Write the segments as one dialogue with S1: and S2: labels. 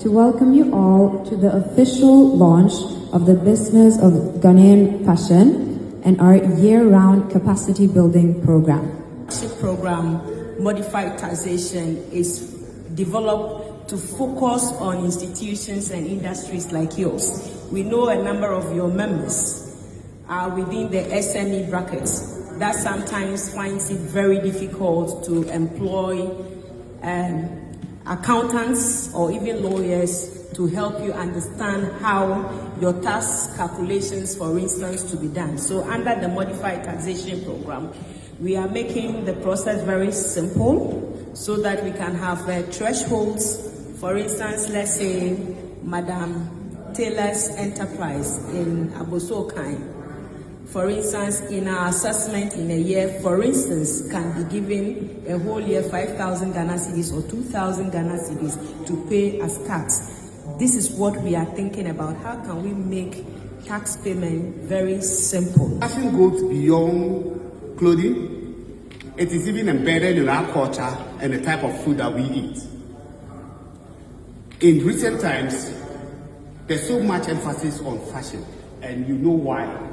S1: to welcome you all to the official launch of the Business of Ghanaian Fashion and our year-round capacity building program.
S2: Flagship program, Modified Taxation, is developed to focus on institutions and industries like yours. We know a number of your members are within the SME brackets. That sometimes finds it very difficult to employ accountants or even lawyers to help you understand how your tax calculations, for instance, to be done. So under the Modified Taxation program, we are making the process very simple so that we can have thresholds. For instance, let's say Madam Taylor's enterprise in Abosokai, for instance, in our assessment in a year, for instance, can be given a whole year 5,000 Ghana cedis or 2,000 Ghana cedis to pay as tax. This is what we are thinking about. How can we make tax payment very simple?
S3: Fashion goes beyond clothing. It is even embedded in our culture and the type of food that we eat. In recent times, there's so much emphasis on fashion, and you know why.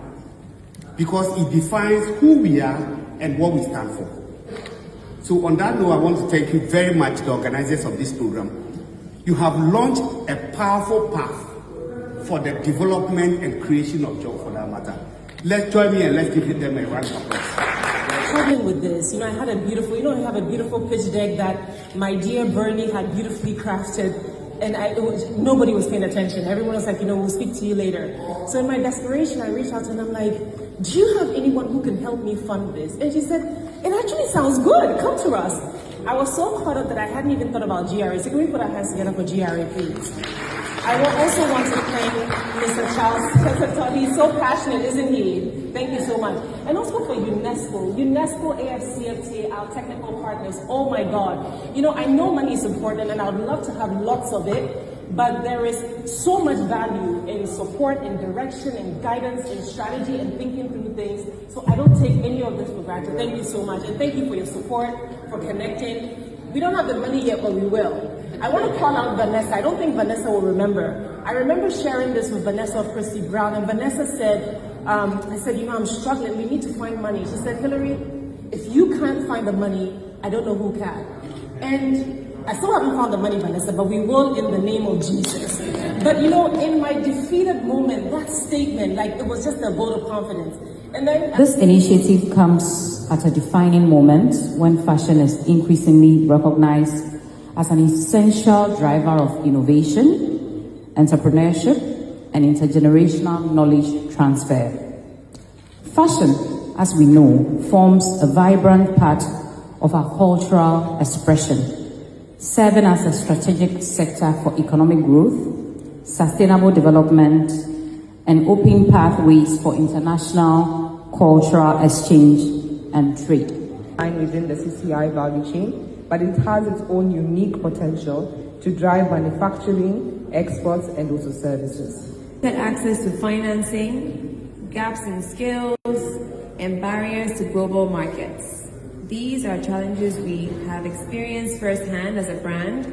S3: Because it defines who we are and what we stand for. So on that note, I want to thank you very much, the organizers of this program. You have launched a powerful path for the development and creation of jobs, for that matter. Let's join me and let's give them a round of applause.
S4: Struggling with this, I had a beautiful pitch deck that my dear Bernie had beautifully crafted. And nobody was paying attention. Everyone was like, we'll speak to you later. So in my desperation, I reached out to her and I'm like, do you have anyone who can help me fund this? And she said, it actually sounds good. Come to us. I was so caught up that I hadn't even thought about GRA. So can we put our hands together for GRA, please? I will also want to thank Mr. Charles Teteto. He's so passionate, isn't he? Thank you so much. And also for UNESCO, AFCFTA, our technical partners. Oh my God. I know money is important and I would love to have lots of it, but there is so much value in support, in direction, in guidance, in strategy, and thinking through things. So I don't take any of this for granted. Thank you so much. And thank you for your support, for connecting. We don't have the money yet, but we will. I want to call out Vanessa. I don't think Vanessa will remember. I remember sharing this with Vanessa of Christy Brown, and Vanessa said, I said, I'm struggling. We need to find money. She said, Hillary, if you can't find the money, I don't know who can. And I still haven't found the money, Vanessa, but we will in the name of Jesus. But in my defeated moment, that statement, it was just a vote of confidence. And then
S5: this initiative comes at a defining moment when fashion is increasingly recognized as an essential driver of innovation, entrepreneurship, and intergenerational knowledge transfer. Fashion, as we know, forms a vibrant part of our cultural expression, serving as a strategic sector for economic growth, sustainable development, and opening pathways for international cultural exchange and trade.
S6: Within the CCI value chain, but it has its own unique potential to drive manufacturing, exports, and also services.
S7: Access to financing, gaps in skills, and barriers to global markets. These are challenges we have experienced firsthand as a brand,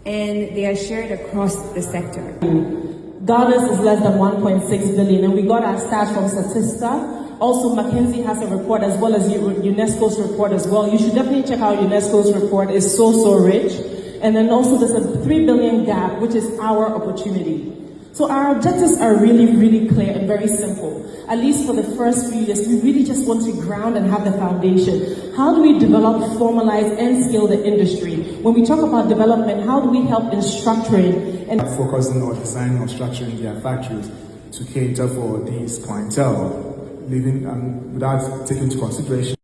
S7: and they are shared across the sector.
S4: Ghana's is less than 1.6 billion, and we got our stats from Statista. Also, McKinsey has a report as well as UNESCO's report as well. You should definitely check out UNESCO's report. It's so rich. And then also there's a 3 billion gap, which is our opportunity. So our objectives are really clear and very simple. At least for the first few years, we really just want to ground and have the foundation. How do we develop, formalize, and scale the industry? When we talk about development, how do we help in structuring and
S8: focusing on designing or structuring their factories to cater for these clientele, without taking into consideration